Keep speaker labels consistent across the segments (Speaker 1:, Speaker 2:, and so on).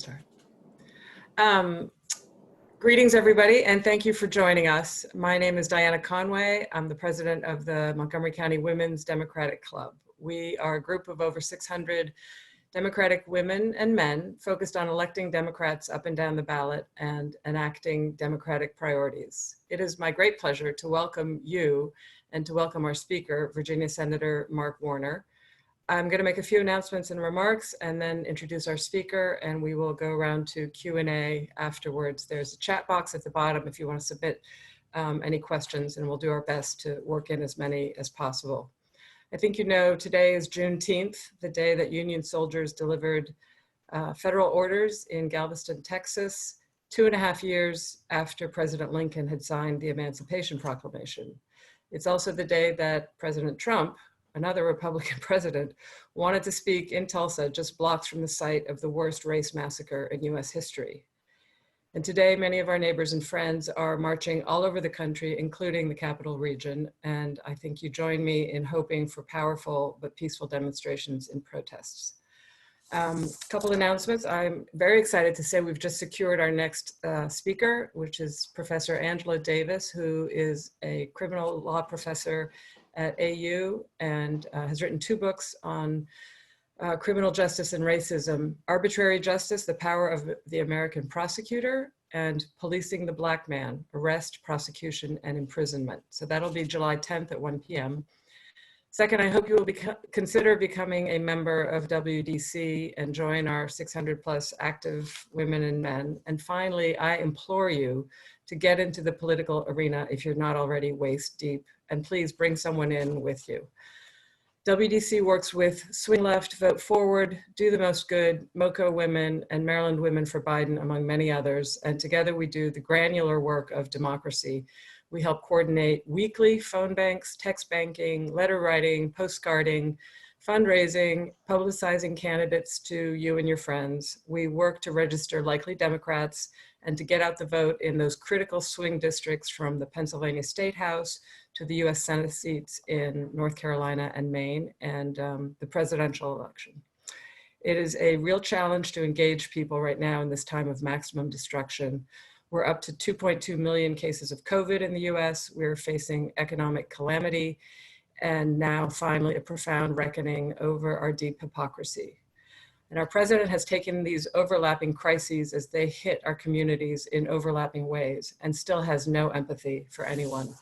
Speaker 1: Start. Um, Greetings, everybody, and thank you for joining us. My name is Diana Conway. I'm the president of the Montgomery County Women's Democratic Club. We are a group of over 600 Democratic women and men focused on electing Democrats up and down the ballot and enacting Democratic priorities. It is my great pleasure to welcome you and to welcome our speaker, Virginia Senator Mark Warner. I'm going to make a few announcements and remarks and then introduce our speaker, and we will go around to Q&A afterwards. There's a chat box at the bottom if you want to submit any questions, and we'll do our best to work in as many as possible. I think you know today is Juneteenth, the day that Union soldiers delivered federal orders in Galveston, Texas, 2.5 years after President Lincoln had signed the Emancipation Proclamation. It's also the day that President Trump, another Republican president, wanted to speak in Tulsa, just blocks from the site of the worst race massacre in US history. And today, many of our neighbors and friends are marching all over the country, including the capital region. And I think you join me in hoping for powerful but peaceful demonstrations and protests. A couple announcements. I'm very excited to say we've just secured our next speaker, which is Professor Angela Davis, who is a criminal law professor at AU and has written 2 books on criminal justice and racism: Arbitrary Justice, The Power of the American Prosecutor, and Policing the Black Man, Arrest, Prosecution, and Imprisonment. So that'll be July 10th at 1 p.m. Second, I hope you will consider becoming a member of WDC and join our 600 plus active women and men. And finally, I implore you to get into the political arena if you're not already waist deep, and please bring someone in with you. WDC works with Swing Left, Vote Forward, Do the Most Good, MoCo Women, and Maryland Women for Biden, among many others. And together we do the granular work of democracy. We help coordinate weekly phone banks, text banking, letter writing, postcarding, fundraising, publicizing candidates to you and your friends. We work to register likely Democrats and to get out the vote in those critical swing districts from the Pennsylvania State House to the US Senate seats in North Carolina and Maine, and the presidential election. It is a real challenge to engage people right now in this time of maximum destruction. We're up to 2.2 million cases of COVID in the US. We're facing economic calamity, and now finally a profound reckoning over our deep hypocrisy. And our president has taken these overlapping crises as they hit our communities in overlapping ways and still has no empathy for anyone.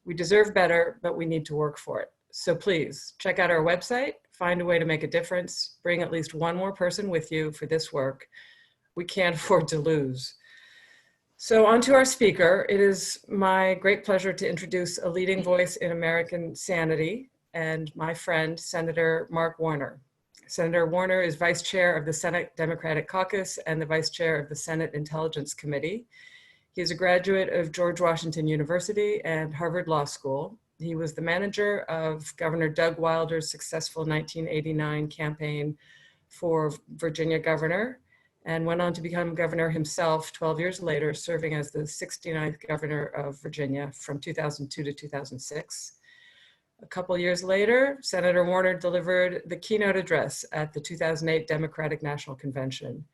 Speaker 1: We deserve better, but we need to work for it. So please check out our website, find a way to make a difference, bring at least one more person with you for this work. We can't afford to lose. So on to our speaker. It is my great pleasure to introduce a leading voice in American sanity and my friend, Senator Mark Warner. Senator Warner is vice chair of the Senate Democratic Caucus and the vice chair of the Senate Intelligence Committee. He is a graduate of George Washington University and Harvard Law School. He was the manager of Governor Doug Wilder's successful 1989 campaign for Virginia governor, and went on to become governor himself 12 years later, serving as the 69th governor of Virginia from 2002 to 2006. A couple years later, Senator Warner delivered the keynote address at the 2008 Democratic National Convention.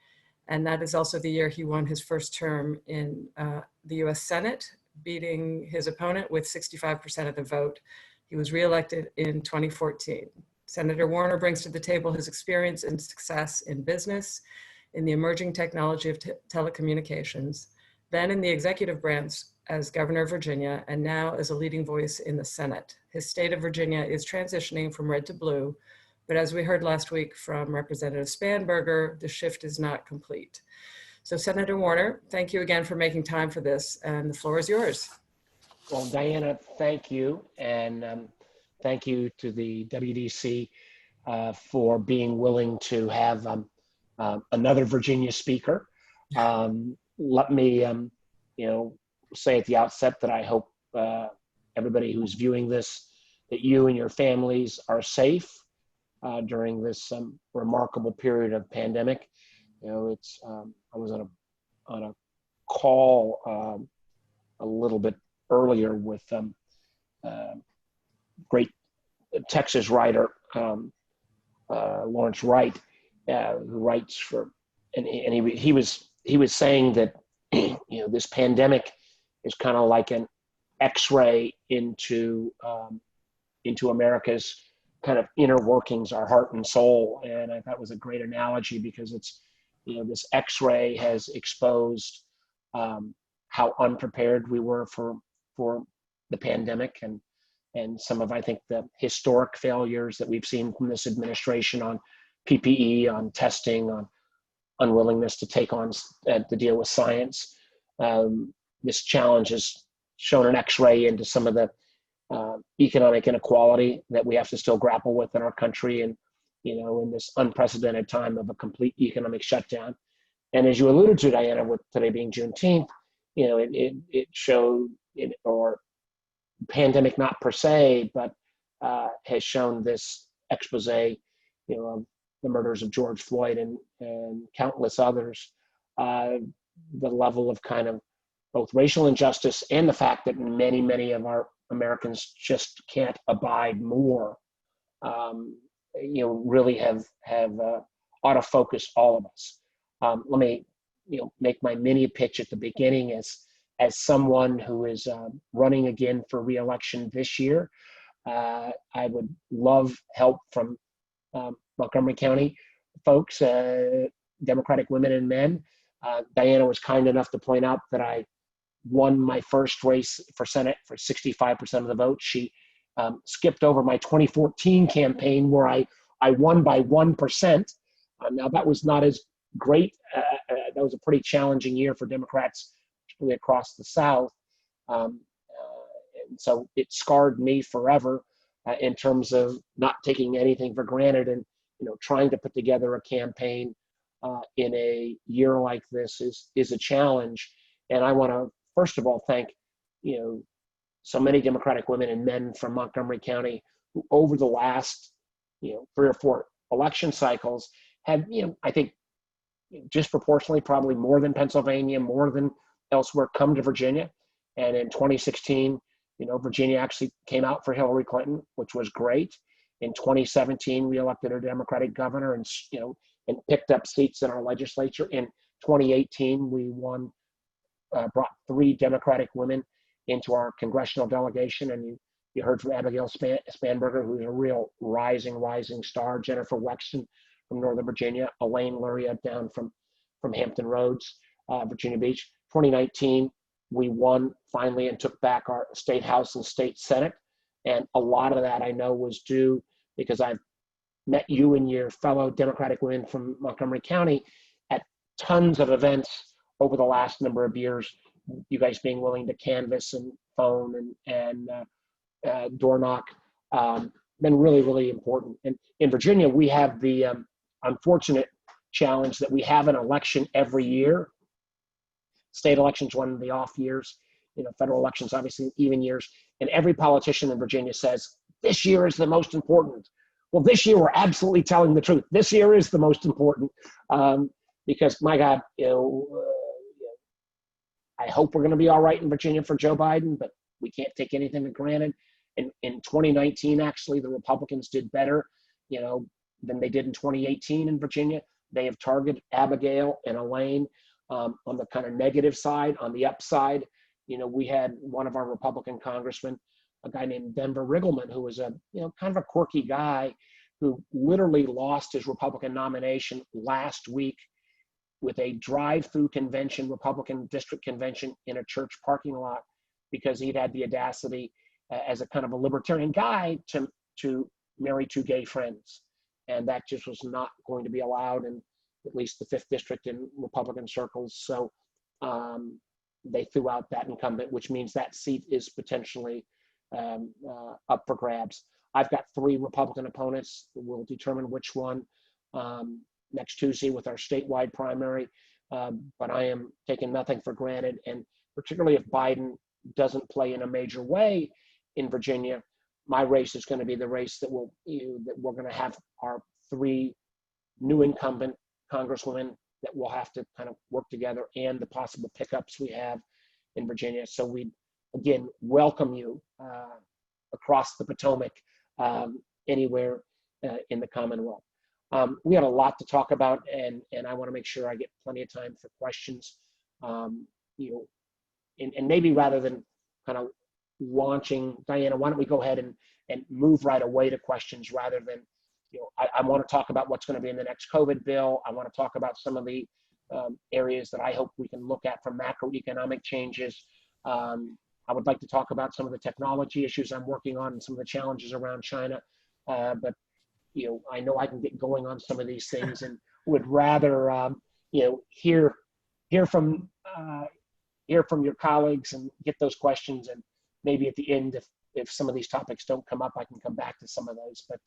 Speaker 1: And that is also the year he won his first term in the US Senate, beating his opponent with 65% of the vote. He was reelected in 2014. Senator Warner brings to the table his experience and success in business, in the emerging technology of telecommunications, then in the executive branch as governor of Virginia, and now as a leading voice in the Senate. His state of Virginia is transitioning from red to blue, but as we heard last week from Representative Spanberger, the shift is not complete. So Senator Warner, thank you again for making time for this, and the floor is yours.
Speaker 2: Well, Diana, thank you, and thank you to the WDC for being willing to have another Virginia speaker. Let me, say at the outset that I hope everybody who's viewing this, that you and your families are safe during this remarkable period of pandemic. I was on a call a little bit earlier with great Texas writer Lawrence Wright, who writes for he was saying that this pandemic is kind of like an X-ray into America's kind of inner workings, our heart and soul. And I thought it was a great analogy because it's, this X-ray has exposed how unprepared we were for the pandemic and some of, I think, the historic failures that we've seen from this administration on PPE, on testing, on unwillingness to take on to deal with science. This challenge has shown an X-ray into some of the economic inequality that we have to still grapple with in our country, and in this unprecedented time of a complete economic shutdown. And as you alluded to, Diana, with today being Juneteenth, it showed or pandemic not per se, but has shown this expose, of the murders of George Floyd and countless others, the level of kind of both racial injustice and the fact that many of our Americans just can't abide more, really have autofocused all of us. Let me, make my mini pitch at the beginning as someone who is running again for re-election this year. I would love help from Montgomery County folks, Democratic women and men. Diana was kind enough to point out that I won my first race for Senate for 65% of the vote. She skipped over my 2014 campaign where I won by 1%. Now that was not as great. That was a pretty challenging year for Democrats, particularly across the South. And so it scarred me forever in terms of not taking anything for granted and trying to put together a campaign in a year like this is a challenge. And I want to first of all thank so many Democratic women and men from Montgomery County who over the last 3 or 4 election cycles have I think disproportionately, probably more than Pennsylvania, more than elsewhere, come to Virginia. And in 2016, Virginia actually came out for Hillary Clinton, which was great. In 2017, we elected a Democratic governor and picked up seats in our legislature. In 2018, we brought 3 Democratic women into our congressional delegation. And you heard from Abigail Spanberger, who's a real rising star, Jennifer Wexton from Northern Virginia, Elaine Luria down from Hampton Roads, Virginia Beach. 2019, we won finally and took back our state house and state senate. And a lot of that I know was due because I've met you and your fellow Democratic women from Montgomery County at tons of events over the last number of years, you guys being willing to canvass and phone and door knock, been really important. And in Virginia, we have the unfortunate challenge that we have an election every year. State elections, one of the off years, federal elections, obviously even years. And every politician in Virginia says, this year is the most important. Well, this year we're absolutely telling the truth. This year is the most important because my God, I hope we're going to be all right in Virginia for Joe Biden, but we can't take anything for granted. In 2019, actually, the Republicans did better, than they did in 2018 in Virginia. They have targeted Abigail and Elaine on the kind of negative side. On the upside, we had one of our Republican congressmen, a guy named Denver Riggleman, who was a kind of a quirky guy who literally lost his Republican nomination last week with a drive-through convention, Republican district convention in a church parking lot, because he'd had the audacity as a kind of a libertarian guy to marry 2 gay friends. And that just was not going to be allowed in at least the 5th district in Republican circles. So they threw out that incumbent, which means that seat is potentially up for grabs. I've got 3 Republican opponents. We'll determine which one next Tuesday with our statewide primary. But I am taking nothing for granted. And particularly if Biden doesn't play in a major way in Virginia, my race is going to be the race that we're going to have our 3 new incumbent congresswomen that will have to kind of work together, and the possible pickups we have in Virginia. So we, again, welcome you across the Potomac, anywhere in the Commonwealth. We have a lot to talk about, and I want to make sure I get plenty of time for questions. You know, and maybe rather than kind of launching, Diana, why don't we go ahead and move right away to questions rather than, I want to talk about what's going to be in the next COVID bill. I want to talk about some of the areas that I hope we can look at for macroeconomic changes. I would like to talk about some of the technology issues I'm working on and some of the challenges around China. But I know I can get going on some of these things, and would rather hear from your colleagues and get those questions, and maybe at the end, if some of these topics don't come up, I can come back to some of those. But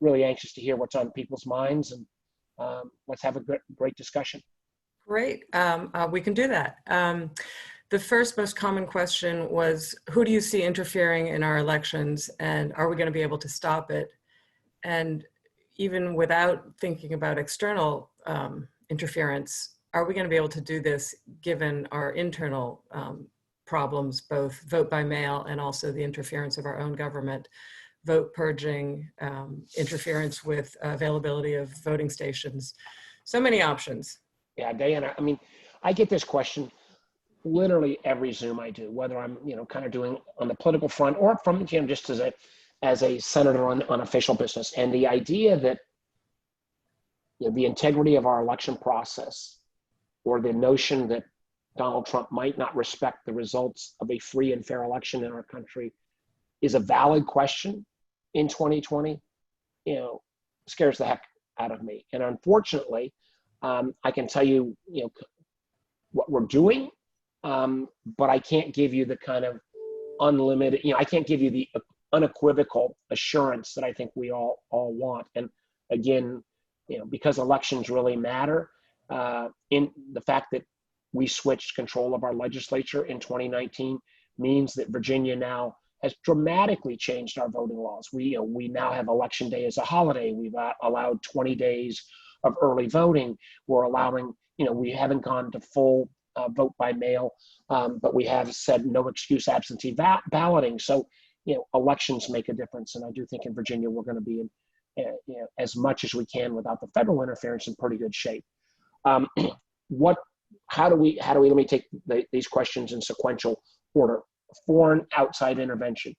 Speaker 2: really anxious to hear what's on people's minds, and let's have a great discussion.
Speaker 1: Great, we can do that. The first most common question was, who do you see interfering in our elections, and are we going to be able to stop it? And even without thinking about external interference, are we going to be able to do this given our internal problems, both vote by mail and also the interference of our own government, vote purging, interference with availability of voting stations? So many options.
Speaker 2: Yeah, Diana, I mean, I get this question literally every Zoom I do, whether I'm, kind of doing on the political front or from, just as a senator on official business. And the idea that, the integrity of our election process, or the notion that Donald Trump might not respect the results of a free and fair election in our country, is a valid question in 2020, scares the heck out of me. And unfortunately, I can tell you, what we're doing, but I can't give you the kind of unlimited, I can't give you the unequivocal assurance that I think we all want. And again, because elections really matter, in the fact that we switched control of our legislature in 2019 means that Virginia now has dramatically changed our voting laws. We now have Election Day as a holiday. We've allowed 20 days of early voting. We're allowing, we haven't gone to full vote by mail, but we have said no excuse absentee balloting. So, elections make a difference. And I do think in Virginia, we're going to be in, as much as we can without the federal interference, in pretty good shape. How do we, let me take these questions in sequential order. Foreign outside intervention.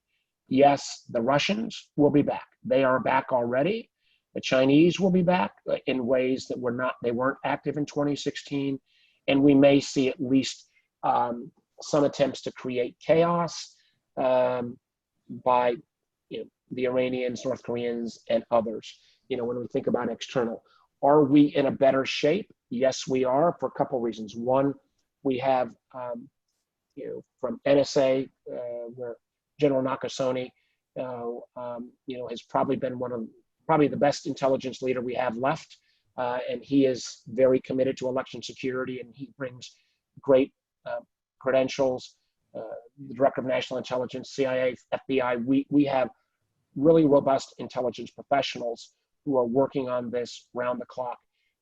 Speaker 2: Yes, the Russians will be back. They are back already. The Chinese will be back in ways that they weren't active in 2016. And we may see at least some attempts to create chaos by the Iranians, North Koreans, and others. When we think about external, are we in a better shape? Yes, we are, for a couple of reasons. One, we have from NSA, where General Nakasone, has probably been probably the best intelligence leader we have left. And he is very committed to election security, and he brings great credentials. The Director of National Intelligence, CIA, FBI, we have really robust intelligence professionals who are working on this round the clock.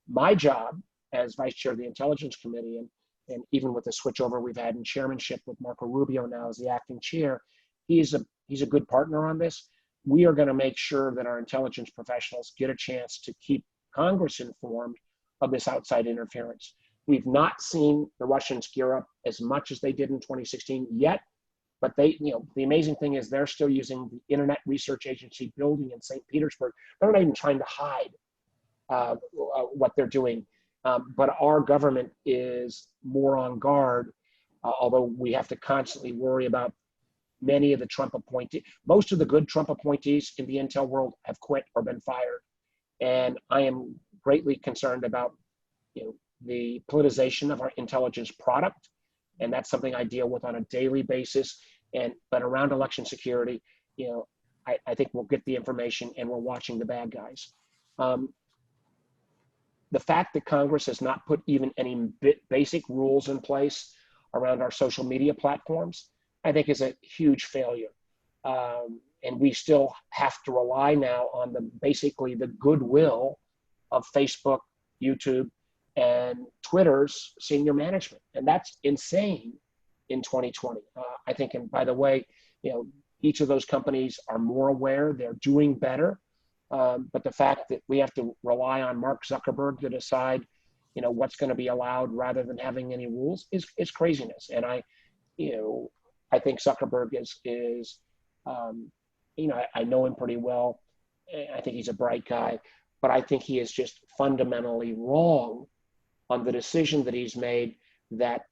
Speaker 2: My job as Vice Chair of the Intelligence Committee, and even with the switchover we've had in chairmanship with Marco Rubio now as the acting chair, he's a good partner on this. We are going to make sure that our intelligence professionals get a chance to keep Congress informed of this outside interference. We've not seen the Russians gear up as much as they did in 2016 yet, but the amazing thing is they're still using the Internet Research Agency building in St. Petersburg. They're not even trying to hide what they're doing. But our government is more on guard, although we have to constantly worry about many of the Trump appointees. Most of the good Trump appointees in the intel world have quit or been fired. And I am greatly concerned about the politicization of our intelligence product. And that's something I deal with on a daily basis. But around election security, I think we'll get the information, and we're watching the bad guys. The fact that Congress has not put even any basic rules in place around our social media platforms, I think is a huge failure. And we still have to rely now on basically the goodwill of Facebook, YouTube, and Twitter's senior management. And that's insane in 2020. I think, and by the way, each of those companies are more aware, they're doing better. But the fact that we have to rely on Mark Zuckerberg to decide, what's going to be allowed rather than having any rules is craziness. And I think Zuckerberg is I know him pretty well. I think he's a bright guy, but I think he is just fundamentally wrong on the decision that he's made that,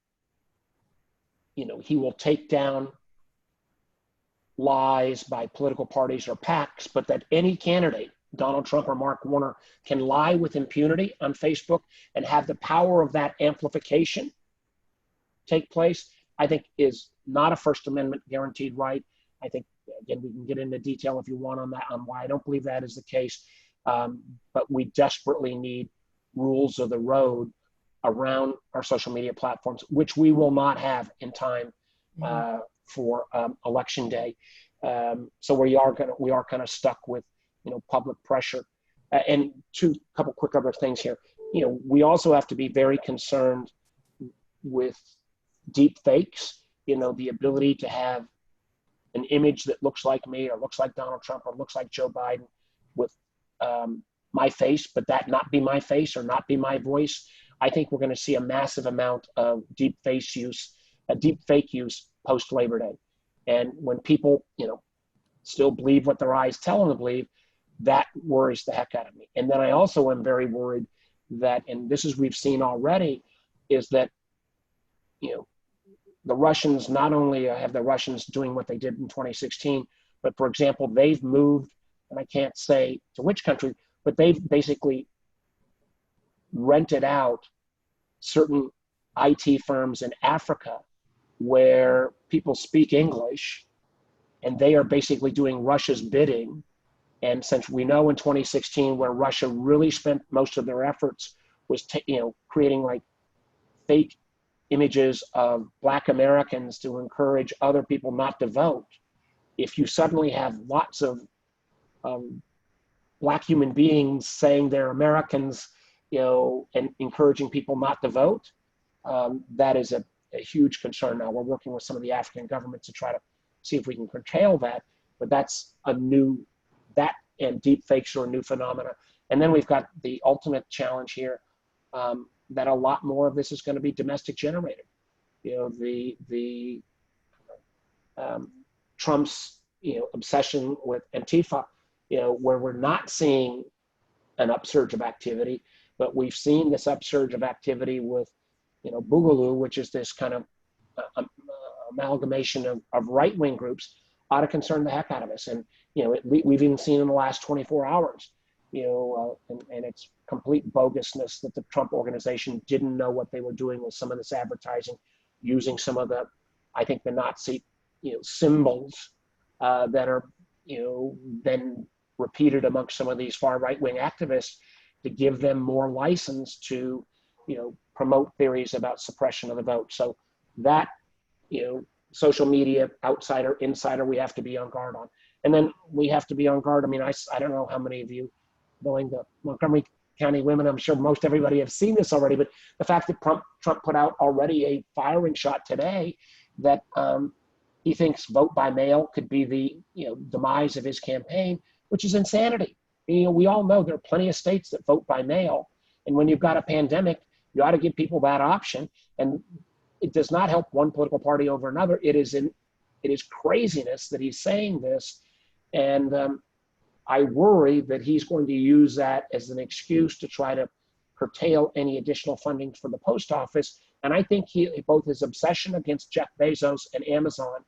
Speaker 2: he will take down lies by political parties or PACs, but that any candidate, Donald Trump or Mark Warner, can lie with impunity on Facebook and have the power of that amplification take place, I think is not a First Amendment guaranteed right. I think, again, we can get into detail if you want on that, on why I don't believe that is the case. But we desperately need rules of the road around our social media platforms, which we will not have in time for election day. So we are kind of stuck with, public pressure. And couple quick other things here. We also have to be very concerned with deep fakes, the ability to have an image that looks like me or looks like Donald Trump or looks like Joe Biden with my face, but that not be my face or not be my voice. I think we're going to see a massive amount of deep fake use post Labor Day. And when people, still believe what their eyes tell them to believe, that worries the heck out of me. And then I also am very worried that, and this is we've seen already, is that, the Russians, not only have the Russians doing what they did in 2016, but for example, they've moved, and I can't say to which country, but they've basically rented out certain IT firms in Africa where people speak English, and they are basically doing Russia's bidding. And since we know in 2016 where Russia really spent most of their efforts was creating like fake images of Black Americans to encourage other people not to vote. If you suddenly have lots of Black human beings saying they're Americans, and encouraging people not to vote, that is a huge concern. Now we're working with some of the African governments to try to see if we can curtail that, but that's that and deep fakes are a new phenomena. And then we've got the ultimate challenge here, that a lot more of this is going to be domestic generated. Trump's obsession with Antifa, where we're not seeing an upsurge of activity, but we've seen this upsurge of activity with Boogaloo, which is this kind of amalgamation of right-wing groups, ought to concern the heck out of us. And we've even seen in the last 24 hours, and it's complete bogusness that the Trump organization didn't know what they were doing with some of this advertising, using some of I think the Nazi, symbols that are, then repeated amongst some of these far right-wing activists to give them more license to, promote theories about suppression of the vote. So that, social media, outsider, insider, we have to be on guard on. And then we have to be on guard. I mean, I don't know how many of you, knowing the Montgomery County women, I'm sure most everybody have seen this already, but the fact that Trump put out already a firing shot today that he thinks vote by mail could be the demise of his campaign, which is insanity. We all know there are plenty of states that vote by mail, and when you've got a pandemic, you ought to give people that option. And it does not help one political party over another. It is craziness that he's saying this, and I worry that he's going to use that as an excuse to try to curtail any additional funding for the post office. And I think both his obsession against Jeff Bezos and Amazon,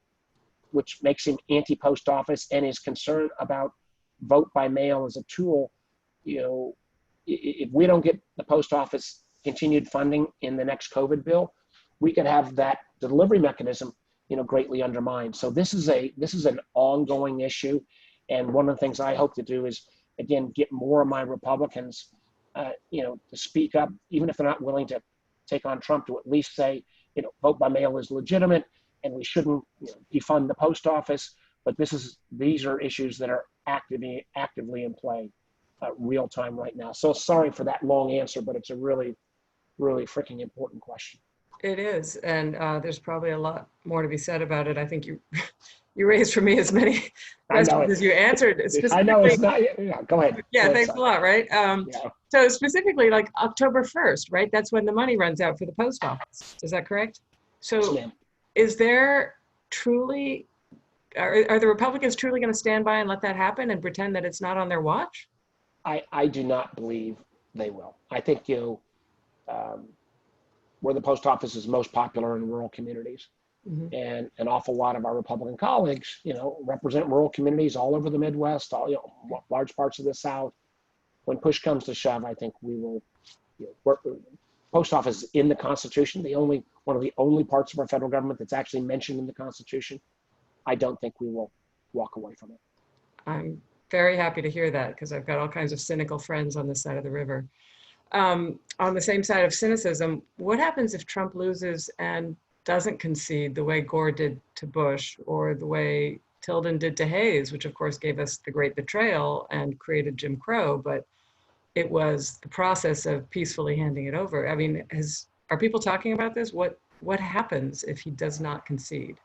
Speaker 2: which makes him anti-post office, and his concern about vote by mail as a tool, if we don't get the post office continued funding in the next COVID bill, we could have that delivery mechanism, greatly undermined. So this is an ongoing issue. And one of the things I hope to do is, again, get more of my Republicans, to speak up, even if they're not willing to take on Trump, to at least say, vote by mail is legitimate and we shouldn't defund the post office. But these are issues that are actively in play real time right now. So sorry for that long answer, but it's a really, really freaking important question.
Speaker 1: It is, and there's probably a lot more to be said about it. I think you You raised for me as many
Speaker 2: I know
Speaker 1: questions as you answered.
Speaker 2: I know
Speaker 1: Specifically,
Speaker 2: it's not. Yeah, go ahead.
Speaker 1: yeah,
Speaker 2: Go ahead,
Speaker 1: thanks a
Speaker 2: son.
Speaker 1: lot, right?
Speaker 2: Yeah.
Speaker 1: So specifically like October 1st, right? That's when the money runs out for the post office. Is that correct?
Speaker 2: Yes,
Speaker 1: So
Speaker 2: ma'am.
Speaker 1: is there truly, are the Republicans truly going to stand by and let that happen and pretend that it's not on their watch?
Speaker 2: I do not believe they will. I think, where the post office is most popular in rural communities.
Speaker 1: Mhm.
Speaker 2: And an awful lot of our Republican colleagues, represent rural communities all over the Midwest, large parts of the South. When push comes to shove, I think we will, work. Post office is in the Constitution, one of the only parts of our federal government that's actually mentioned in the Constitution. I don't think we will walk away from it.
Speaker 1: I'm very happy to hear that because I've got all kinds of cynical friends on this side of the river. On the same side of cynicism, what happens if Trump loses and doesn't concede the way Gore did to Bush or the way Tilden did to Hayes, which of course gave us the great betrayal and created Jim Crow, but it was the process of peacefully handing it over. I mean, are people talking about this? What happens if he does not concede?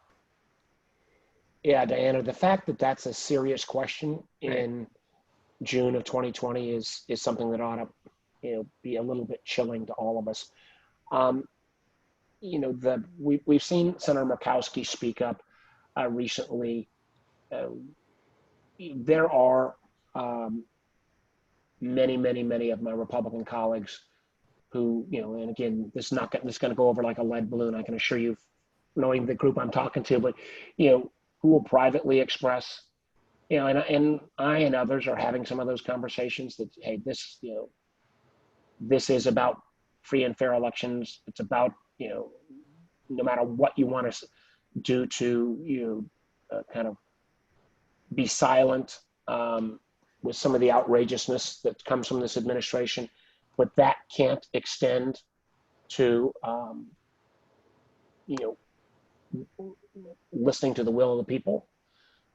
Speaker 2: Yeah, Diana, the fact that that's a serious question
Speaker 1: Right.
Speaker 2: in June of 2020 is something that ought to, be a little bit chilling to all of us. Um, we've seen Senator Murkowski speak up recently. Uh, there are many of my Republican colleagues who, and again, this is going to go over like a lead balloon. I can assure you, knowing the group I'm talking to, but who will privately express, and I and others are having some of those conversations that, hey, this is about free and fair elections. It's about, no matter what you want to do to, kind of be silent with some of the outrageousness that comes from this administration, but that can't extend to, you know, listening to the will of the people.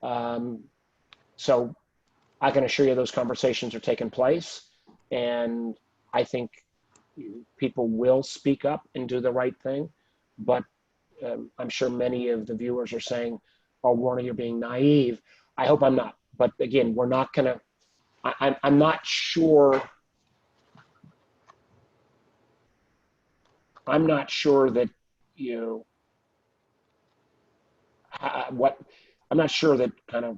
Speaker 2: Um, so I can assure you those conversations are taking place, and I think people will speak up and do the right thing. But I'm sure many of the viewers are saying, "Oh, Warner, you're being naive." I hope I'm not. But again, we're not going to. I'm not sure. I'm not sure that you what. I'm not sure that kind of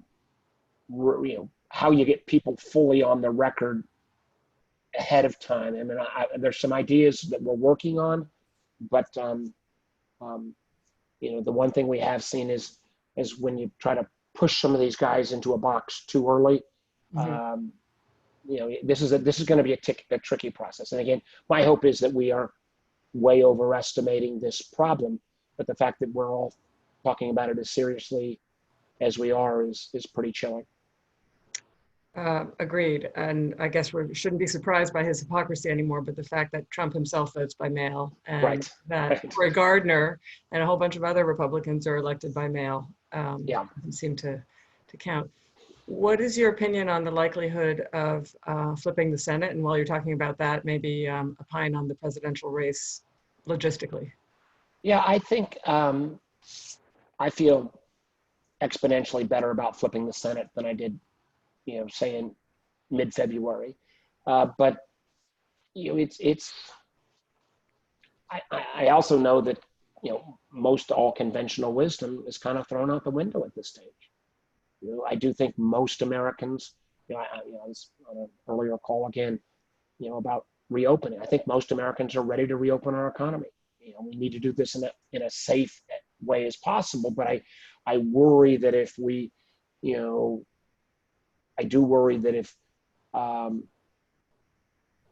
Speaker 2: how you get people fully on the record ahead of time. I mean, there's some ideas that we're working on, but um, the one thing we have seen is when you try to push some of these guys into a box too early.
Speaker 1: Mhm.
Speaker 2: Um, this is going to be a tricky process. And again, my hope is that we are way overestimating this problem, but the fact that we're all talking about it as seriously as we are is pretty chilling.
Speaker 1: Agreed. And I guess we shouldn't be surprised by his hypocrisy anymore, but the fact that Trump himself votes by mail and
Speaker 2: Right.
Speaker 1: that
Speaker 2: Right.
Speaker 1: Cory Gardner and a whole bunch of other Republicans are elected by mail
Speaker 2: Yeah.
Speaker 1: doesn't seem to count. What is your opinion on the likelihood of flipping the Senate? And while you're talking about that, maybe opine on the presidential race logistically.
Speaker 2: Yeah. I think I feel exponentially better about flipping the Senate than I did, say in mid-February. But it's. I also know that most all conventional wisdom is kind of thrown out the window at this stage. I do think most Americans. I was on an earlier call again, about reopening. I think most Americans are ready to reopen our economy. We need to do this in a safe way as possible. But I worry that if we, I do worry that if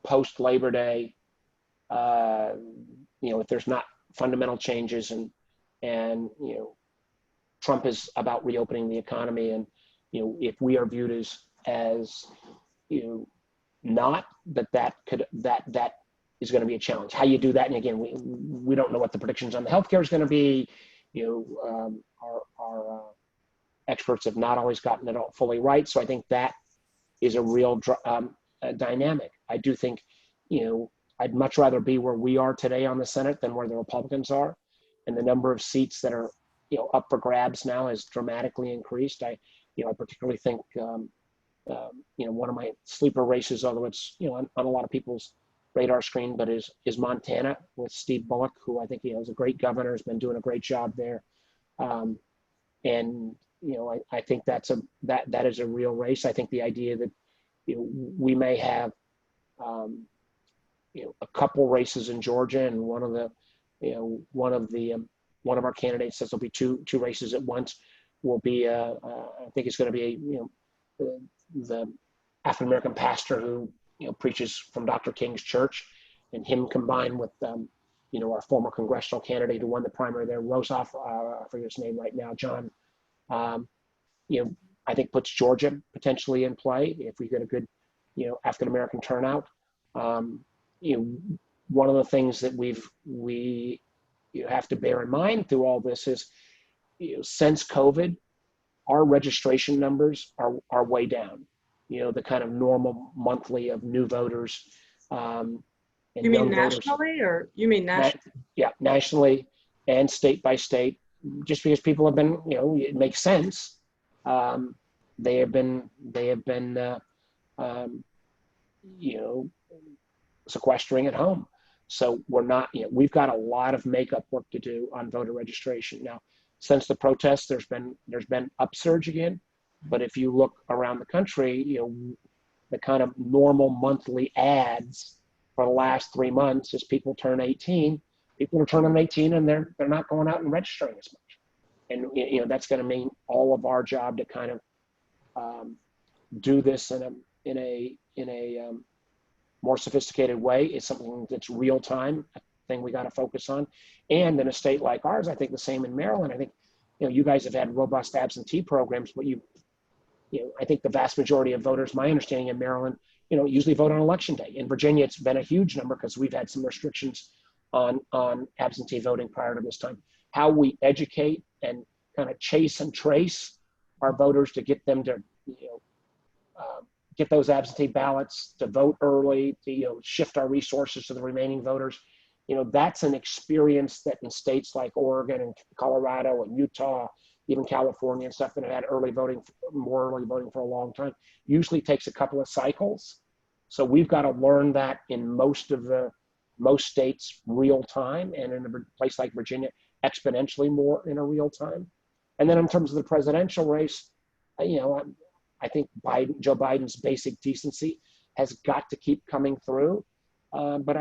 Speaker 2: post Labor Day, uh, if there's not fundamental changes and Trump is about reopening the economy, and if we are viewed as not that is going to be a challenge. How you do that, and again, we don't know what the predictions on the healthcare is going to be. Our experts have not always gotten it all fully right, so I think that is a real dynamic. I do think I'd much rather be where we are today on the Senate than where the Republicans are, and the number of seats that are up for grabs now has dramatically increased. I particularly think, one of my sleeper races, although it's, on a lot of people's radar screen, but is Montana with Steve Bullock, who I think, is a great governor, has been doing a great job there. And, I think that is a real race. I think the idea that, we may have, a couple races in Georgia, and one of our candidates says there'll be two races at once. Will be I think it's going to be the African American pastor who preaches from Dr. King's church, and him combined with our former congressional candidate who won the primary there, Rosoff, I forget his name right now, John. I think puts Georgia potentially in play if we get a good African American turnout. One of the things that we have to bear in mind through all this is, since COVID, our registration numbers are way down. The kind of normal monthly of new voters. And
Speaker 1: you mean nationally, or you mean nationally?
Speaker 2: Yeah, nationally and state by state. Just because people have been, it makes sense. They have been sequestering at home. So we're not, we've got a lot of makeup work to do on voter registration. Now, since the protests, there's been upsurge again. But if you look around the country, the kind of normal monthly ads for the last 3 months as people turn 18, people are turning 18 and they're not going out and registering as much. And that's going to mean all of our job to kind of do this in a more sophisticated way. It's something that's real time, a thing we got to focus on. And in a state like ours, I think the same in Maryland. I think, you guys have had robust absentee programs, but I think the vast majority of voters, my understanding in Maryland, usually vote on election day. In Virginia, it's been a huge number because we've had some restrictions on absentee voting prior to this time. How we educate and kind of chase and trace our voters to get them to, get those absentee ballots, to vote early, to shift our resources to the remaining voters. That's an experience that in states like Oregon and Colorado and Utah, even California and stuff that have had more early voting for a long time, usually takes a couple of cycles. So we've got to learn that in most states real time, and in a place like Virginia, exponentially more in a real time. And then in terms of the presidential race, I think Joe Biden's basic decency has got to keep coming through. But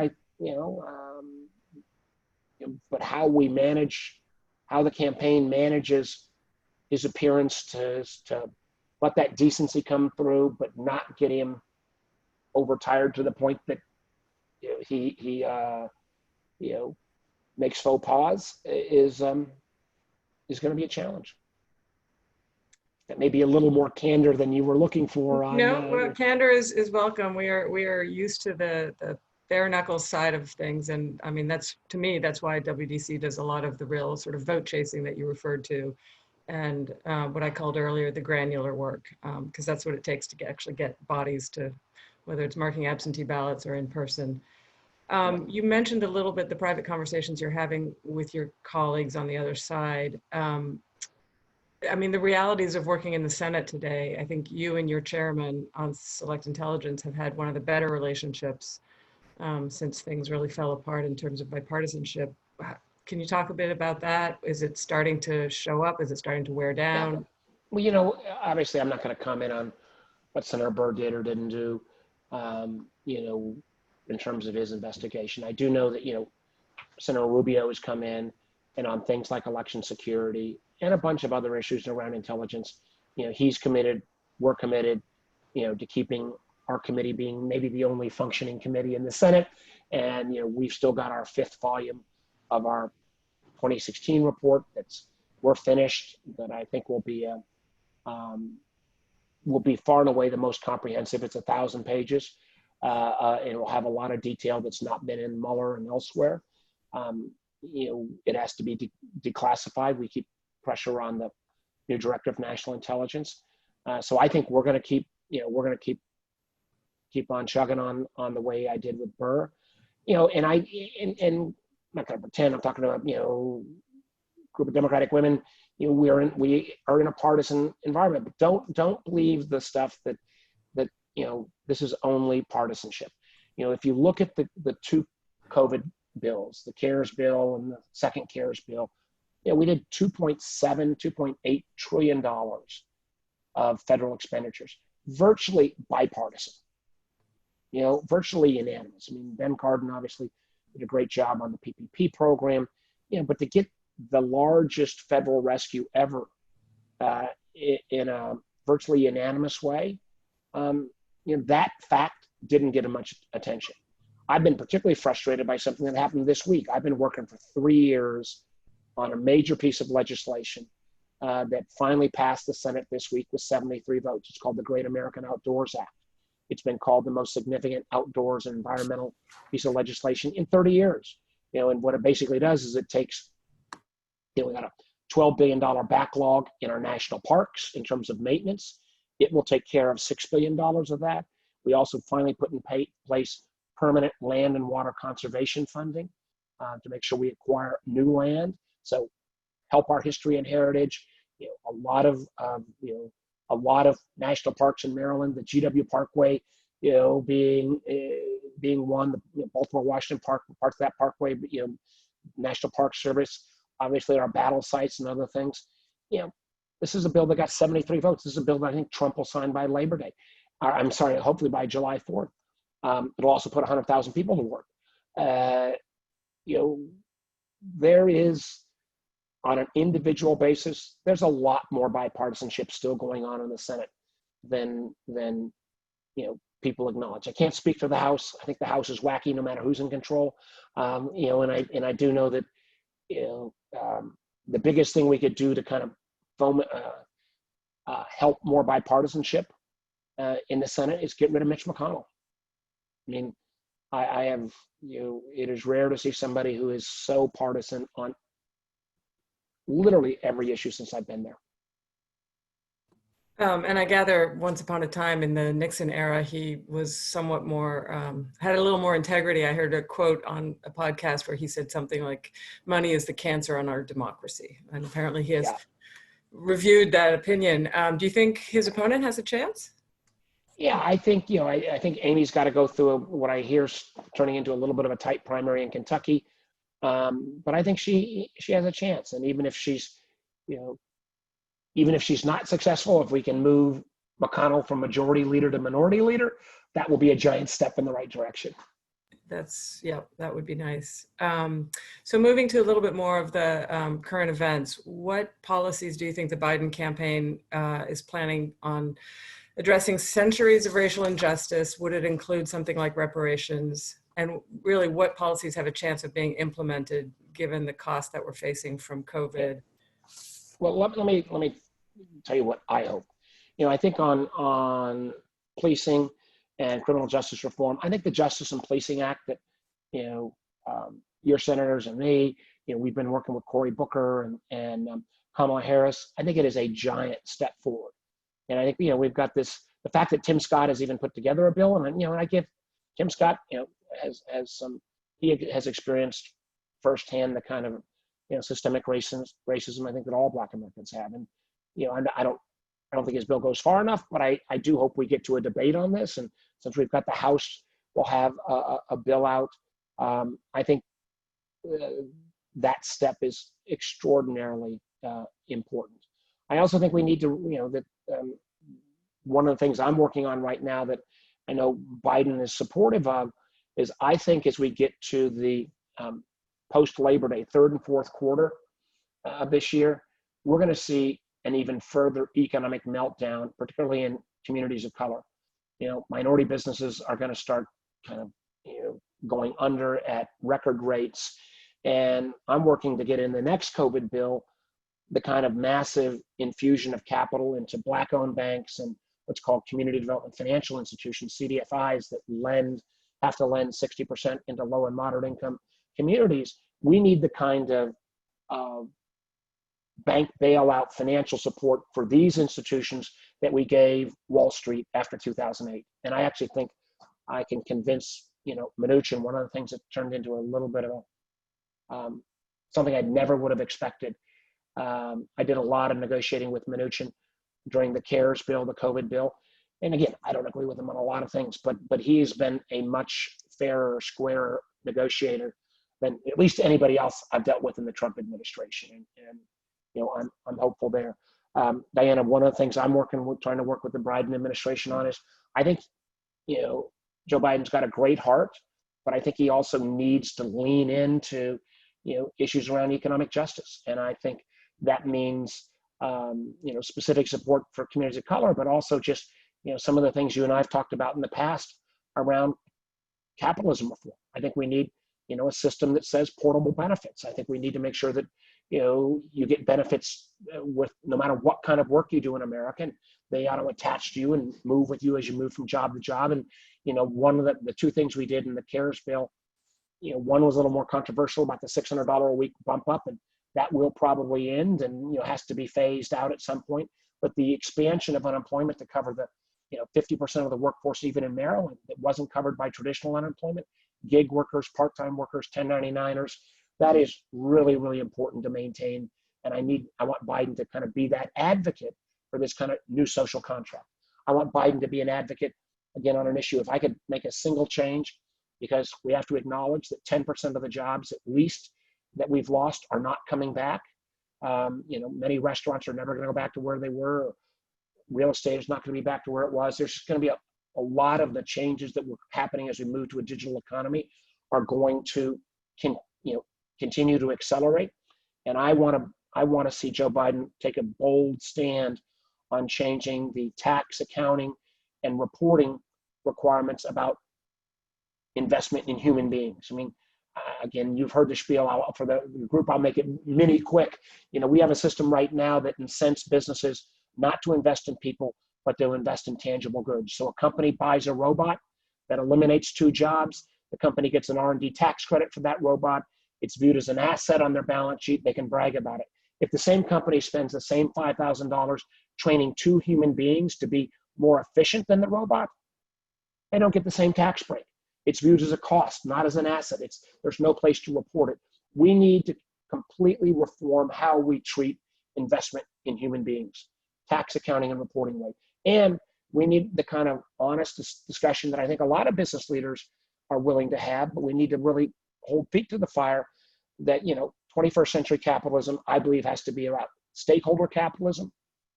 Speaker 2: how the campaign manages his appearance to let that decency come through, but not get him overtired to the point that he makes faux pas is going to be a challenge. That may be a little more candor than you were looking for.
Speaker 1: Candor is welcome. We are used to the bare knuckles side of things, and I mean that's why WDC does a lot of the real sort of vote chasing that you referred to, and what I called earlier the granular work, because that's what it takes to actually get bodies to, whether it's marking absentee ballots or in person. You mentioned a little bit the private conversations you're having with your colleagues on the other side. I mean, the realities of working in the Senate today, I think you and your chairman on Select Intelligence have had one of the better relationships since things really fell apart in terms of bipartisanship. Can you talk a bit about that? Is it starting to show up? Is it starting to wear down?
Speaker 2: Yeah. Well, obviously I'm not going to comment on what Senator Burr did or didn't do, in terms of his investigation. I do know that, Senator Rubio has come in, and on things like election security and a bunch of other issues around intelligence, he's committed, we're committed, to keeping our committee being maybe the only functioning committee in the Senate. And, we've still got our 5th volume of our 2016 report we're finished, that I think will be far and away the most comprehensive. It's 1,000 pages. It will have a lot of detail that's not been in Mueller and elsewhere. It has to be declassified. We keep pressure on the new director of national intelligence. So I think we're going to keep on chugging on the way I did with Burr. And I'm not going to pretend I'm talking about, group of Democratic women, we are in a partisan environment. But don't believe the stuff that this is only partisanship. If you look at the two COVID bills, the CARES bill and the second CARES bill, we did $2.8 trillion of federal expenditures, virtually bipartisan, virtually unanimous. I mean, Ben Cardin obviously did a great job on the PPP program, but to get the largest federal rescue ever in a virtually unanimous way, that fact didn't get much attention. I've been particularly frustrated by something that happened this week. I've been working for 3 years on a major piece of legislation that finally passed the Senate this week with 73 votes. It's called the Great American Outdoors Act. It's been called the most significant outdoors and environmental piece of legislation in 30 years. And what it basically does is it takes, we got a $12 billion backlog in our national parks in terms of maintenance. It will take care of $6 billion of that. We also finally put in place permanent land and water conservation funding to make sure we acquire new land. So help our history and heritage. A lot of national parks in Maryland, the GW Parkway, being one, the Baltimore Washington Park, parts of that parkway, National Park Service, obviously our battle sites and other things. This is a bill that got 73 votes. This is a bill that I think Trump will sign by Labor Day. I'm sorry, hopefully by July 4th. It'll also put 100,000 people to work. There is, on an individual basis, there's a lot more bipartisanship still going on in the Senate than people acknowledge. I can't speak for the House. I think the House is wacky no matter who's in control. And I do know that the biggest thing we could do to kind of help more bipartisanship in the Senate is get rid of Mitch McConnell. I mean, I have, it is rare to see somebody who is so partisan on literally every issue since I've been there.
Speaker 1: And I gather once upon a time in the Nixon era, he was somewhat more, had a little more integrity. I heard a quote on a podcast where he said something like, money is the cancer on our democracy. And apparently he has reviewed that opinion. Do you think his opponent has a chance?
Speaker 2: Yeah, I think, I think Amy's got to go through what I hear is turning into a little bit of a tight primary in Kentucky. But I think she has a chance. And even if she's, even if she's not successful, if we can move McConnell from majority leader to minority leader, that will be a giant step in the right direction.
Speaker 1: That would be nice. So moving to a little bit more of the current events, what policies do you think the Biden campaign is planning on addressing centuries of racial injustice? Would it include something like reparations? And really, what policies have a chance of being implemented given the cost that we're facing from COVID?
Speaker 2: Well, let me tell you what I hope. I think on policing and criminal justice reform, I think the Justice and Policing Act that your senators and me, we've been working with Cory Booker and Kamala Harris. I think it is a giant step forward. And I think we've got the fact that Tim Scott has even put together a bill, and I give Tim Scott he has experienced firsthand the kind of systemic racism I think that all Black Americans have, and I don't think his bill goes far enough, but I do hope we get to a debate on this, and since we've got the House, we'll have a bill out. I think that step is extraordinarily important. I also think we need to one of the things I'm working on right now that I know Biden is supportive of is I think as we get to the post-Labor Day, third and fourth quarter of this year, we're going to see an even further economic meltdown, particularly in communities of color. Minority businesses are going to start kind of going under at record rates. And I'm working to get in the next COVID bill the kind of massive infusion of capital into Black-owned banks and what's called community development financial institutions, CDFIs, that have to lend 60% into low and moderate income communities. We need the kind of bank bailout financial support for these institutions that we gave Wall Street after 2008. And I actually think I can convince, Mnuchin, one of the things that turned into a little bit of something I never would have expected, I did a lot of negotiating with Mnuchin during the CARES bill, the COVID bill. And again, I don't agree with him on a lot of things, but he's been a much fairer, squarer negotiator than at least anybody else I've dealt with in the Trump administration. And you know, I'm hopeful there. Diana, one of the things I'm trying to work with the Biden administration on is, I think, you know, Joe Biden's got a great heart, but I think he also needs to lean into, you know, issues around economic justice. And I think that means, you know, specific support for communities of color, but also just, you know, some of the things you and I have talked about in the past around capitalism reform. I think we need, you know, a system that says portable benefits. I think we need to make sure that, you know, you get benefits with no matter what kind of work you do in America, and they ought to attach to you and move with you as you move from job to job. And, you know, one of the two things we did in the CARES bill, you know, one was a little more controversial about the $600 a week bump up, and that will probably end and, you know, has to be phased out at some point. But the expansion of unemployment to cover the, you know, 50% of the workforce, even in Maryland, that wasn't covered by traditional unemployment, gig workers, part-time workers, 1099ers, that is really, really important to maintain. And I want Biden to kind of be that advocate for this kind of new social contract. I want Biden to be an advocate, again, on an issue. If I could make a single change, because we have to acknowledge that 10% of the jobs, at least, that we've lost are not coming back. You know, many restaurants are never going to go back to where they were. Real estate is not going to be back to where it was. There's going to be a lot of the changes that were happening as we move to a digital economy are going to continue to accelerate. And I want to see Joe Biden take a bold stand on changing the tax, accounting, and reporting requirements about investment in human beings. I mean, again, you've heard the spiel. For the group, I'll make it mini quick. You know, we have a system right now that incents businesses not to invest in people, but to invest in tangible goods. So a company buys a robot that eliminates 2 jobs. The company gets an R&D tax credit for that robot. It's viewed as an asset on their balance sheet. They can brag about it. If the same company spends the same $5,000 training 2 human beings to be more efficient than the robot, they don't get the same tax break. It's viewed as a cost, not as an asset. There's no place to report it. We need to completely reform how we treat investment in human beings, tax, accounting, and reporting way. And we need the kind of honest discussion that I think a lot of business leaders are willing to have, but we need to really hold feet to the fire that, you know, 21st century capitalism, I believe, has to be about stakeholder capitalism,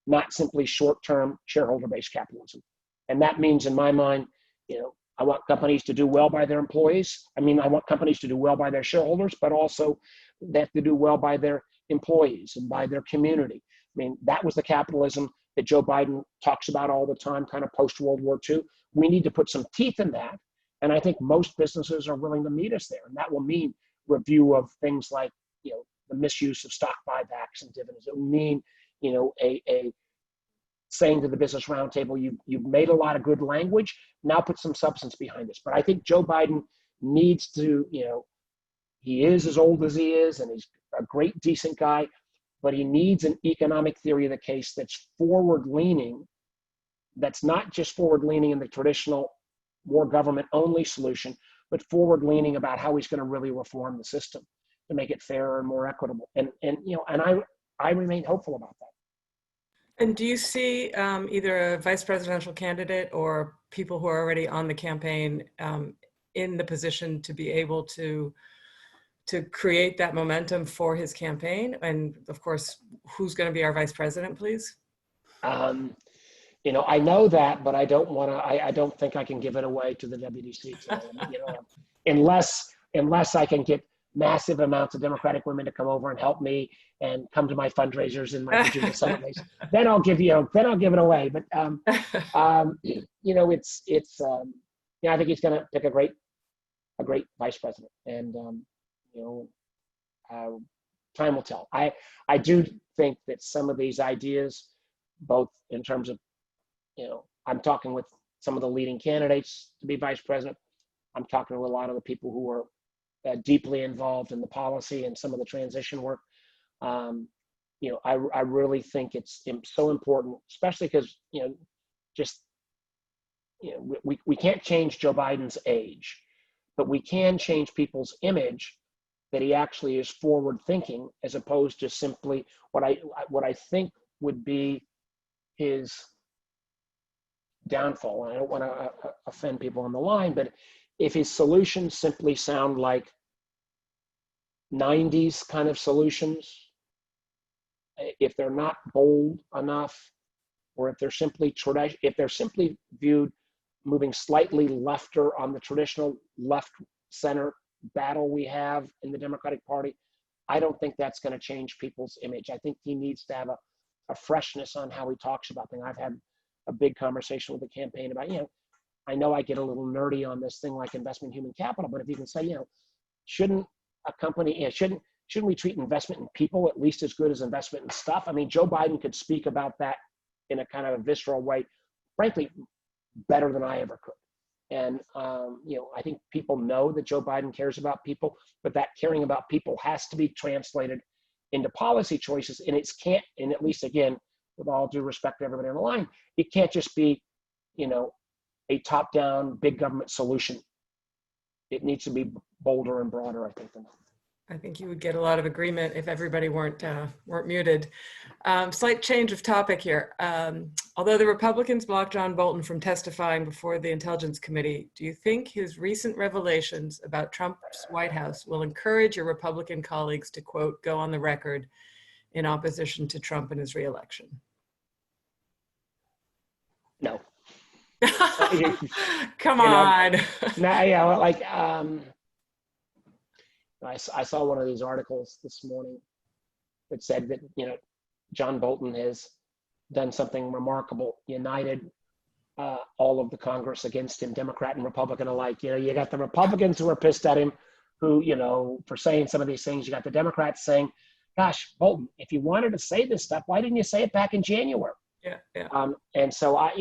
Speaker 2: not simply short-term shareholder-based capitalism. And that means, in my mind, you know, I want companies to do well by their employees. I mean, I want companies to do well by their shareholders, but also they have to do well by their employees and by their community. I mean, that was the capitalism that Joe Biden talks about all the time, kind of post-World War II. We need to put some teeth in that. And I think most businesses are willing to meet us there. And that will mean review of things like, you know, the misuse of stock buybacks and dividends. It will mean, you know, a saying to the Business Roundtable, you've made a lot of good language, now put some substance behind this. But I think Joe Biden needs to, you know, he is as old as he is, and he's a great, decent guy, but he needs an economic theory of the case that's forward-leaning, that's not just forward-leaning in the traditional, more government-only solution, but forward-leaning about how he's going to really reform the system to make it fairer and more equitable. And you know, and I remain hopeful about that.
Speaker 1: And do you see either a vice presidential candidate or people who are already on the campaign in the position to be able to create that momentum for his campaign? And of course, who's going to be our vice president, please?
Speaker 2: You know, I know that, but I don't want to. I don't think I can give it away to the WDC today. You know, unless I can get massive amounts of Democratic women to come over and help me and come to my fundraisers in my Virginia Senate race, then I'll give it away. But you know, yeah, I think he's going to pick a great vice president, and you know, time will tell. I do think that some of these ideas, both in terms of, you know, I'm talking with some of the leading candidates to be vice president. I'm talking to a lot of the people who are deeply involved in the policy and some of the transition work. You know, I really think it's so important, especially because, you know, just, you know, we can't change Joe Biden's age, but we can change people's image that he actually is forward thinking, as opposed to simply what I think would be his downfall. And I don't want to offend people on the line, but if his solutions simply sound like 90s kind of solutions, if they're not bold enough, or if they're simply viewed moving slightly lefter on the traditional left center battle we have in the Democratic Party, I don't think that's going to change people's image. I think he needs to have a freshness on how he talks about things. I've had a big conversation with the campaign about, I know I get a little nerdy on this thing like investment in human capital, but if you can say, shouldn't a company, shouldn't we treat investment in people at least as good as investment in stuff? I mean, Joe Biden could speak about that in a kind of a visceral way, frankly, better than I ever could. And, I think people know that Joe Biden cares about people, but that caring about people has to be translated into policy choices. And and at least again, with all due respect to everybody on the line, it can't just be, a top-down big government solution. It needs to be bolder and broader, I think, than that.
Speaker 1: I think you would get a lot of agreement if everybody weren't muted. Slight change of topic here. Although the Republicans blocked John Bolton from testifying before the Intelligence Committee, do you think his recent revelations about Trump's White House will encourage your Republican colleagues to, quote, go on the record in opposition to Trump and his reelection?
Speaker 2: No.
Speaker 1: Come on.
Speaker 2: I saw one of these articles this morning that said that, John Bolton has done something remarkable, united all of the Congress against him, Democrat and Republican alike. You got the Republicans who are pissed at him, who, for saying some of these things. You got the Democrats saying, gosh, Bolton, if you wanted to say this stuff, why didn't you say it back in January?
Speaker 1: Yeah.
Speaker 2: And so I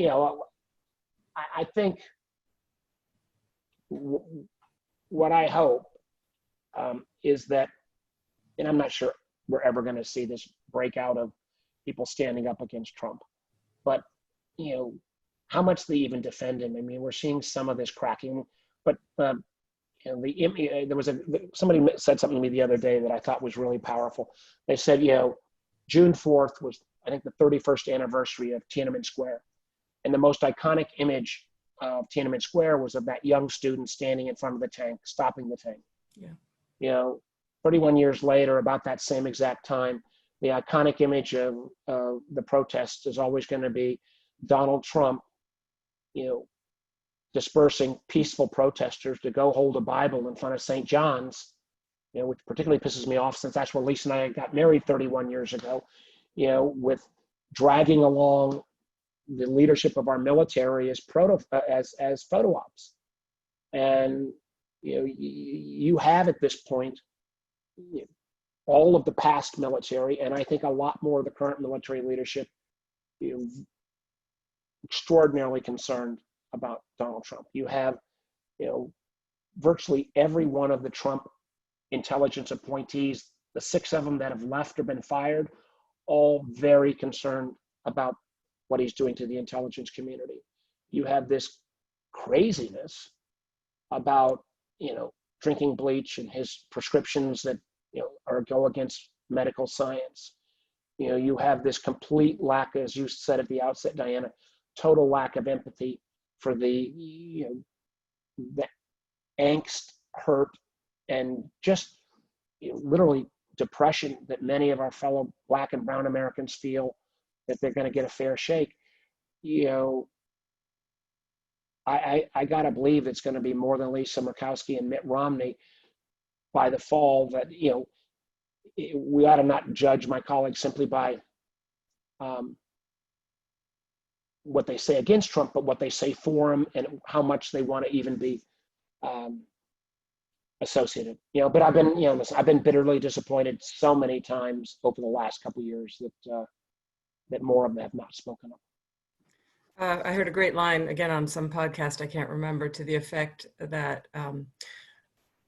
Speaker 2: think what I hope is that, and I'm not sure we're ever going to see this breakout of people standing up against Trump, but how much they even defend him. I mean, we're seeing some of this cracking, but somebody said something to me the other day that I thought was really powerful. They said, June 4th was, I think, the 31st anniversary of Tiananmen Square, and the most iconic image of Tiananmen Square was of that young student standing in front of the tank, stopping the tank.
Speaker 1: Yeah.
Speaker 2: 31 years later, about that same exact time, the iconic image of the protests is always going to be Donald Trump, dispersing peaceful protesters to go hold a Bible in front of St. John's, which particularly pisses me off since that's where Lisa and I got married 31 years ago, with dragging along the leadership of our military as photo ops. And you have at this point all of the past military, and I think a lot more of the current military leadership, extraordinarily concerned about Donald Trump. You have, virtually every one of the Trump intelligence appointees, the 6 of them that have left or been fired, all very concerned about what he's doing to the intelligence community. You have this craziness about, drinking bleach and his prescriptions that, go against medical science. You have this complete lack, as you said at the outset, Diana, total lack of empathy for the angst, hurt, and just literally depression that many of our fellow Black and brown Americans feel that they're going to get a fair shake. I got to believe it's going to be more than Lisa Murkowski and Mitt Romney by the fall, that, we ought to not judge my colleagues simply by what they say against Trump, but what they say for him and how much they want to even be associated. But I've been, listen, I've been bitterly disappointed so many times over the last couple of years that more of them have not spoken up.
Speaker 1: I heard a great line, again, on some podcast, I can't remember, to the effect that,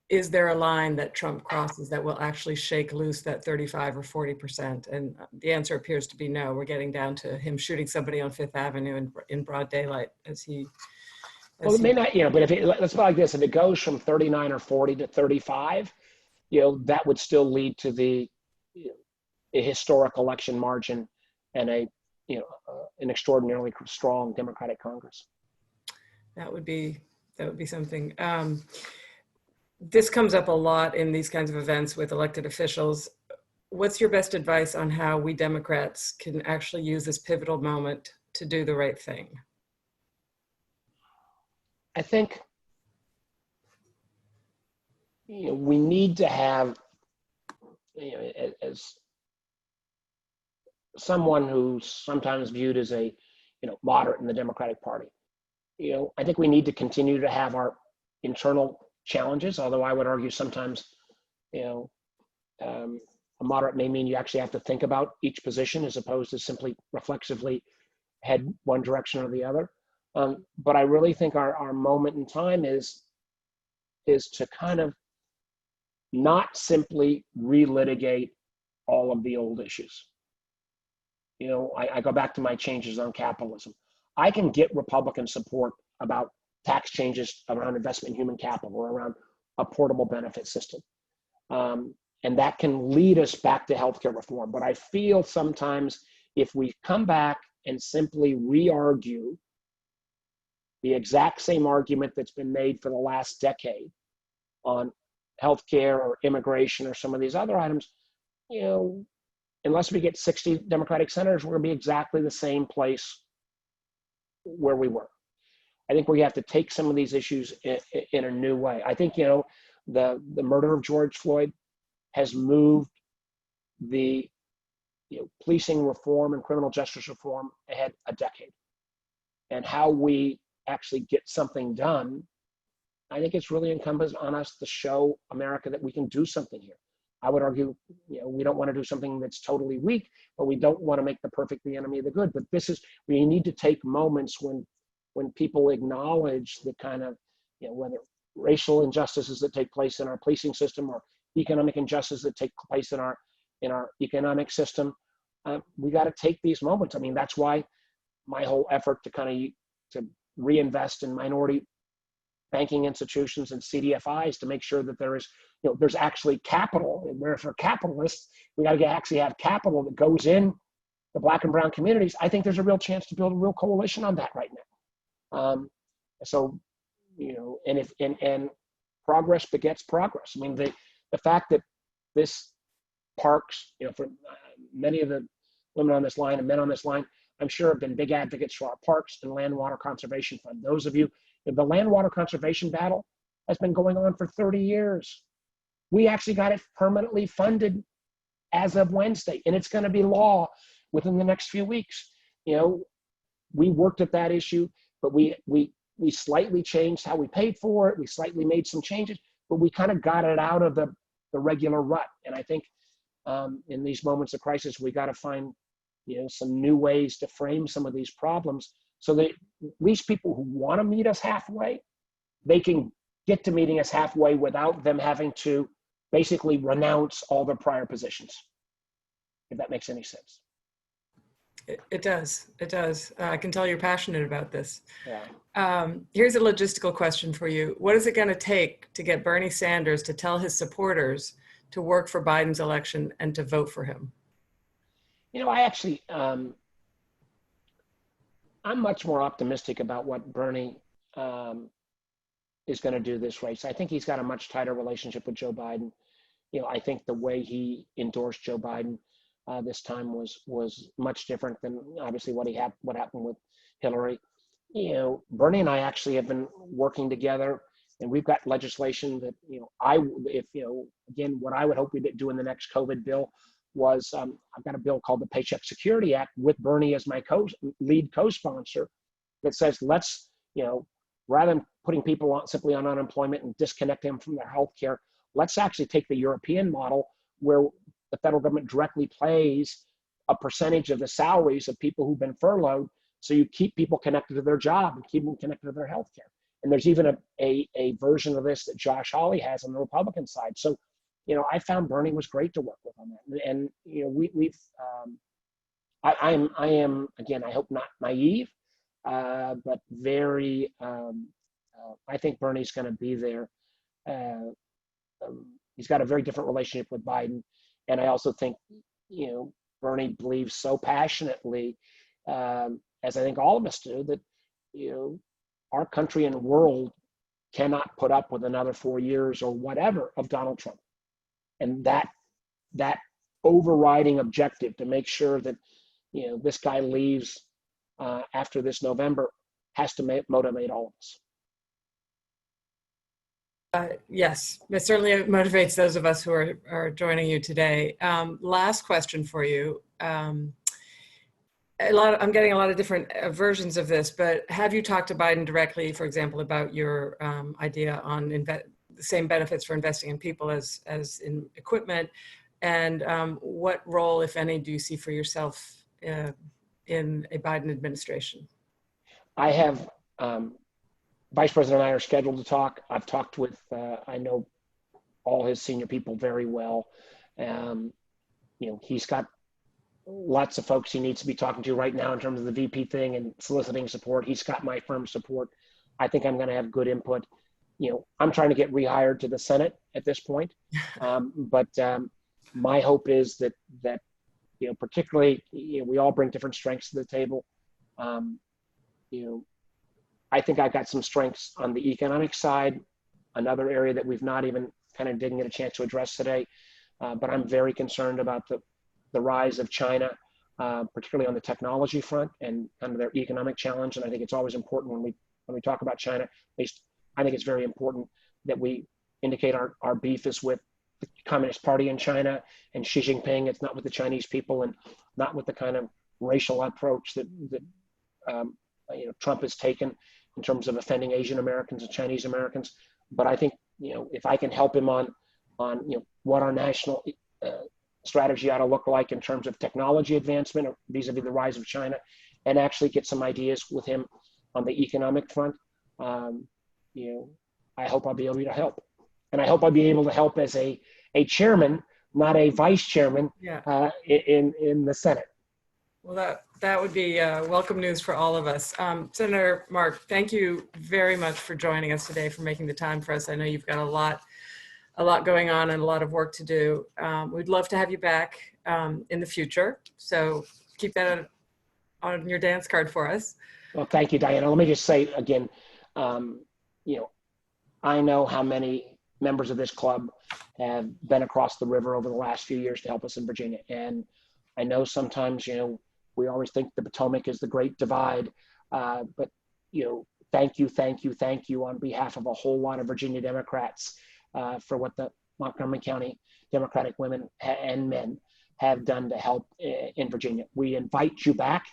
Speaker 1: is there a line that Trump crosses that will actually shake loose that 35 or 40%? And the answer appears to be no. We're getting down to him shooting somebody on Fifth Avenue in broad daylight
Speaker 2: Well, it may not, but let's put it like this, if it goes from 39 or 40 to 35, that would still lead to a historic election margin and an extraordinarily strong Democratic Congress.
Speaker 1: That would be something. This comes up a lot in these kinds of events with elected officials. What's your best advice on how we Democrats can actually use this pivotal moment to do the right thing?
Speaker 2: I think we need to have, as someone who's sometimes viewed as a moderate in the Democratic Party, I think we need to continue to have our internal challenges, although I would argue sometimes a moderate may mean you actually have to think about each position as opposed to simply reflexively head one direction or the other. But I really think our moment in time is to kind of not simply relitigate all of the old issues. I go back to my changes on capitalism. I can get Republican support about tax changes around investment in human capital or around a portable benefit system. And that can lead us back to healthcare reform. But I feel sometimes if we come back and simply re-argue the exact same argument that's been made for the last decade on healthcare or immigration or some of these other items, unless we get 60 Democratic senators, we're going to be exactly the same place where we were. I think we have to take some of these issues in a new way. I think, the murder of George Floyd has moved the policing reform and criminal justice reform ahead a decade. And how we actually get something done, I think it's really incumbent on us to show America that we can do something here. I would argue, we don't want to do something that's totally weak, but we don't want to make the perfect the enemy of the good. But we need to take moments when people acknowledge the kind of, whether racial injustices that take place in our policing system or economic injustices that take place in our economic system. We got to take these moments. I mean, that's why my whole effort to reinvest in minority banking institutions and CDFIs to make sure that there's actually capital. And where for capitalists, we got to actually have capital that goes in the Black and brown communities. I think there's a real chance to build a real coalition on that right now. And progress begets progress. I mean, the fact that this parks, for many of the women on this line and men on this line, I'm sure have been big advocates for our parks and land water conservation fund. Those of you, the land water conservation battle has been going on for 30 years. We actually got it permanently funded as of Wednesday, and it's going to be law within the next few weeks. We worked at that issue, but we slightly changed how we paid for it. We slightly made some changes, but we kind of got it out of the regular rut. And I think in these moments of crisis, we got to find some new ways to frame some of these problems so that at least people who want to meet us halfway, they can get to meeting us halfway without them having to basically renounce all their prior positions, if that makes any sense.
Speaker 1: It does. It does. I can tell you're passionate about this.
Speaker 2: Yeah.
Speaker 1: Here's a logistical question for you. What is it going to take to get Bernie Sanders to tell his supporters to work for Biden's election and to vote for him?
Speaker 2: I actually, I'm much more optimistic about what Bernie is going to do this race. I think he's got a much tighter relationship with Joe Biden. I think the way he endorsed Joe Biden this time was much different than obviously what happened with Hillary. Bernie and I actually have been working together, and we've got legislation that again, what I would hope we do in the next COVID bill was I've got a bill called the Paycheck Security Act with Bernie as my lead co-sponsor that says let's rather than putting people simply on unemployment and disconnect them from their health care, let's actually take the European model where the federal government directly pays a percentage of the salaries of people who've been furloughed, so you keep people connected to their job and keep them connected to their health care. And there's even a version of this that Josh Hawley has on the Republican side. So, I found Bernie was great to work with on that. And I am again, I hope not naive, but very. I think Bernie's going to be there he's got a very different relationship with Biden. And I also think, Bernie believes so passionately, as I think all of us do, that, our country and world cannot put up with another 4 years or whatever of Donald Trump. And that overriding objective to make sure that, this guy leaves after this November has to motivate all of us.
Speaker 1: Yes, it certainly motivates those of us who are joining you today. Last question for you. I'm getting a lot of different versions of this, but have you talked to Biden directly, for example, about your idea on the same benefits for investing in people as in equipment? And what role, if any, do you see for yourself in a Biden administration?
Speaker 2: I have, Vice President and I are scheduled to talk. I've talked with, I know all his senior people very well. He's got lots of folks he needs to be talking to right now in terms of the VP thing and soliciting support. He's got my firm support. I think I'm going to have good input. I'm trying to get rehired to the Senate at this point. But my hope is that particularly, we all bring different strengths to the table. I think I've got some strengths on the economic side, another area that we've not even didn't get a chance to address today. But I'm very concerned about the rise of China, particularly on the technology front and their economic challenge. And I think it's always important when we talk about China, at least I think it's very important that we indicate our beef is with the Communist Party in China and Xi Jinping. It's not with the Chinese people and not with the kind of racial approach that Trump has taken in terms of offending Asian Americans and Chinese Americans. But I think, if I can help him on what our national strategy ought to look like in terms of technology advancement vis-a-vis the rise of China, and actually get some ideas with him on the economic front, I hope I'll be able to help. And I hope I'll be able to help as a chairman, not a vice chairman, in the Senate.
Speaker 1: Well, that would be welcome news for all of us. Senator Mark, thank you very much for joining us today, for making the time for us. I know you've got a lot going on and a lot of work to do. We'd love to have you back in the future. So keep that on your dance card for us.
Speaker 2: Well, thank you, Diana. Let me just say again, I know how many members of this club have been across the river over the last few years to help us in Virginia. And I know sometimes, we always think the Potomac is the great divide, but thank you on behalf of a whole lot of Virginia Democrats for what the Montgomery County Democratic women and men have done to help in Virginia. We invite you back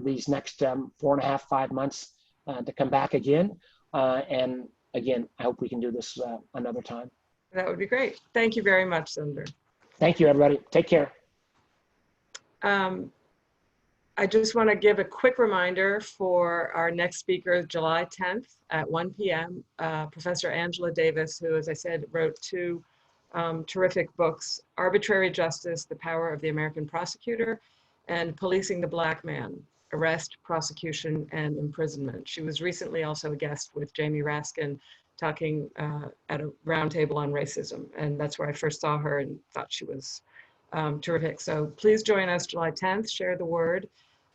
Speaker 2: these next 4.5, 5 months to come back again. And again, I hope we can do this another time.
Speaker 1: That would be great. Thank you very much, Senator.
Speaker 2: Thank you, everybody. Take care.
Speaker 1: I just want to give a quick reminder for our next speaker, July 10th at 1 p.m. Professor Angela Davis, who, as I said, wrote 2 terrific books, Arbitrary Justice, The Power of the American Prosecutor, and Policing the Black Man, Arrest, Prosecution, and Imprisonment. She was recently also a guest with Jamie Raskin talking at a roundtable on racism. And that's where I first saw her and thought she was terrific. So please join us July 10th, share the word.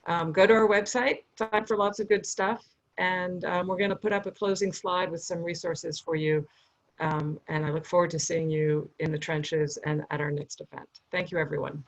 Speaker 1: Go to our website, sign up for lots of good stuff. And we're going to put up a closing slide with some resources for you. And I look forward to seeing you in the trenches and at our next event. Thank you, everyone.